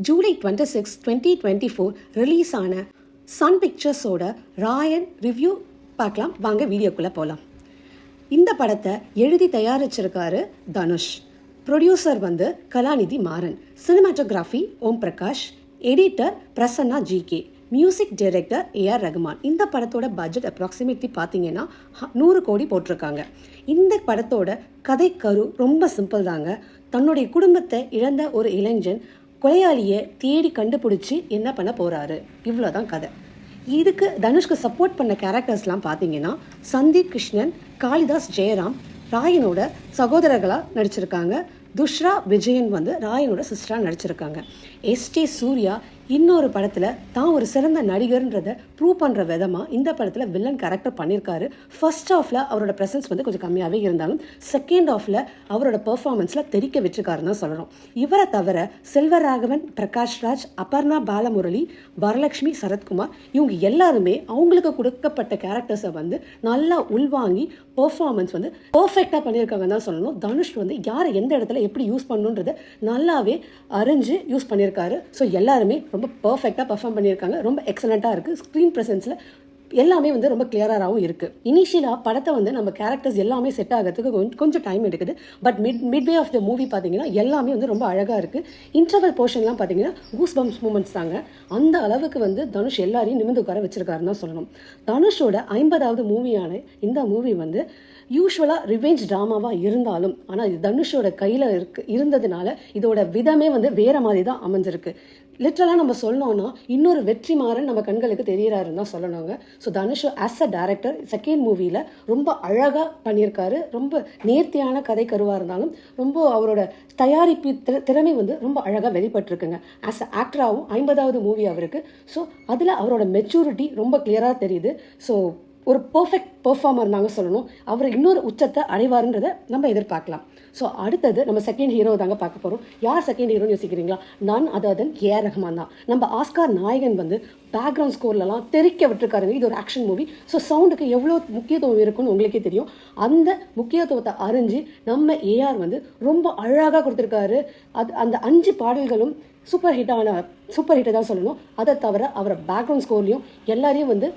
July 26, 2024 release ஆன Sun பிக்சர்ஸோட Rayan review பார்க்கலாம். வாங்க வீடியோக்குள்ளே போகலாம். இந்த படத்தை எழுதி தயாரிச்சிருக்காரு தனுஷ். ப்ரொடியூசர் வந்து Kalanithi Maran. Cinematography Om Prakash. Editor Prasanna G K. Music director A R Rahman. இந்த படத்தோட பட்ஜெட் அப்ராக்சிமேட்லி பார்த்தீங்கன்னா 100 கோடி போட்டிருக்காங்க. இந்த படத்தோட கதை கரு ரொம்ப சிம்பிள் தாங்க. தன்னுடைய குடும்பத்தை இழந்த ஒரு இளைஞன் கொலையாளியை தேடி கண்டுபிடிச்சி என்ன பண்ண போகிறாரு, இவ்வளோதான் கதை. இதுக்கு தனுஷ்க்கு சப்போர்ட் பண்ண கேரக்டர்ஸ்லாம் பார்த்தீங்கன்னா சந்தீப் கிருஷ்ணன், காளிதாஸ் ஜெயராம் ராயனோட சகோதரர்களாக நடிச்சிருக்காங்க. துஷ்ரா விஜயன் வந்து ராயனோட சிஸ்டராக நடிச்சிருக்காங்க. எஸ்டி சூர்யா இன்னொரு படத்தில் தான் ஒரு சிறந்த நடிகர்ன்றதை ப்ரூவ் பண்ணுற விதமாக இந்த படத்தில் வில்லன் கேரக்டர் பண்ணியிருக்காரு. ஃபர்ஸ்ட் ஹாஃபில் அவரோட ப்ரெசன்ஸ் வந்து கொஞ்சம் கம்மியாகவே இருந்தாலும் செகண்ட் ஹாஃபில் அவரோட பெர்ஃபார்மன்ஸில் தெரிக்க விட்டுருக்காருன்னு தான் சொல்லணும். இவரை தவிர செல்வராகவன், பிரகாஷ்ராஜ், அபர்ணா பாலமுரளி, வரலட்சுமி, சரத்குமார் இவங்க எல்லாருமே அவங்களுக்கு கொடுக்கப்பட்ட கேரக்டர்ஸை வந்து நல்லா உள்வாங்கி பெர்ஃபார்மன்ஸ் வந்து பர்ஃபெக்டாக பண்ணியிருக்காங்கன்னு தான் சொல்லணும். தனுஷ் வந்து யாரை எந்த இடத்துல எப்படி யூஸ் பண்ணணுன்றதை நல்லாவே அறிஞ்சு யூஸ் பண்ணியிருக்காரு. ஸோ எல்லாருமே ரொம்ப பர்ஃபெக்டாக பர்ஃபார்ம் பண்ணியிருக்காங்க. ரொம்ப எக்ஸலண்ட்டாக இருக்குது. ஸ்க்ரீன் ப்ரெசன்ஸில் எல்லாமே வந்து ரொம்ப கிளியராகவும் இருக்குது. இனிஷியலாக படத்தை வந்து நம்ம கேரக்டர்ஸ் எல்லாமே செட் ஆகிறதுக்கு கொஞ்சம் டைம் எடுக்குது. But midway of the movie பார்த்தீங்கன்னா எல்லாமே வந்து ரொம்ப அழகாக இருக்குது. இன்டர்வல் போர்ஷன்லாம் பார்த்தீங்கன்னா கூஸ் பம்ப்ஸ் மூமெண்ட்ஸ் தாங்க. அந்த அளவுக்கு வந்து தனுஷ் எல்லாரையும் நிமிர்ந்து உட்கார வச்சிருக்காருன்னு தான் சொல்லணும். தனுஷோட 50வது மூவியான இந்த மூவி வந்து யூஸ்வலாக ரிவெஞ்ச் ட்ராமாவாக இருந்தாலும் ஆனால் இது தனுஷோட கையில் இருந்ததுனால இதோட விதமே வந்து வேறு மாதிரி தான் அமைஞ்சிருக்கு. லிட்ரலாக நம்ம சொல்லணும்னா இன்னொரு வெற்றிமாறன் நம்ம கண்களுக்கு தெரியறாருன்னு தான் சொல்லணுங்க. So Dhanush as a director second மூவியில் ரொம்ப அழகாக பண்ணியிருக்காரு. ரொம்ப நேர்த்தியான கதை கருவாக இருந்தாலும் ரொம்ப அவரோட தயாரிப்பு திறமை வந்து ரொம்ப அழகாக வெளிப்பட்டிருக்குங்க. ஆஸ் அ ஆக்டராகவும் 50வது மூவி அவருக்கு. ஸோ அதில் அவரோட மெச்சூரிட்டி ரொம்ப கிளியராக தெரியுது. ஸோ ஒரு பர்ஃபெக்ட் பெர்ஃபார்மர் தாங்க சொல்லணும். அவர் இன்னொரு உச்சத்தை அடைவாருன்றதை நம்ம எதிர்பார்க்கலாம். ஸோ அடுத்தது நம்ம செகண்ட் ஹீரோ தாங்க பார்க்க போகிறோம். யார் செகண்ட் ஹீரோன்னு யோசிக்கிறீங்களா? நான் அதன் ஏஆர் ரஹ்மான் தான். நம்ம ஆஸ்கார் நாயகன் வந்து பேக்ரவுண்ட் ஸ்கோர்லலாம் தெரிக்க விட்டுருக்காருங்க. இது ஒரு ஆக்ஷன் மூவி. ஸோ சவுண்டுக்கு எவ்வளோ முக்கியத்துவம் இருக்குன்னு உங்களுக்கே தெரியும். அந்த முக்கியத்துவத்தை அறிஞ்சு நம்ம ஏஆர் வந்து ரொம்ப அழகாக கொடுத்துருக்காரு. அந்த 5 பாடல்களும் சூப்பர் ஹிட்டை தான் சொல்லணும். அதை தவிர அவரை பேக்ரவுண்ட் ஸ்கோர்லையும் எல்லாரையும் வந்து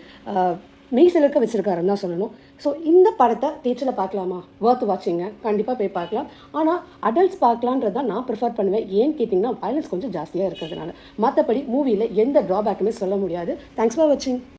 மெய் சிலர்க்க வச்சுருக்காருன்னு தான் சொல்லணும். ஸோ இந்த படத்தை தேட்டரில் பார்க்கலாமா? வொர்த் வாட்சிங்க. கண்டிப்பாக போய் பார்க்கலாம். ஆனால் அடல்ட்ஸ் பார்க்கலான்றதான் நான் ப்ரிஃபர் பண்ணுவேன். ஏன்னு கேட்டிங்கன்னா வயலன்ஸ் கொஞ்சம் ஜாஸ்தியாக இருக்கிறதுனால. மற்றபடி மூவியில் எந்த ட்ராபேக்குமே சொல்ல முடியாது. தேங்க்ஸ் ஃபார் வாட்சிங்.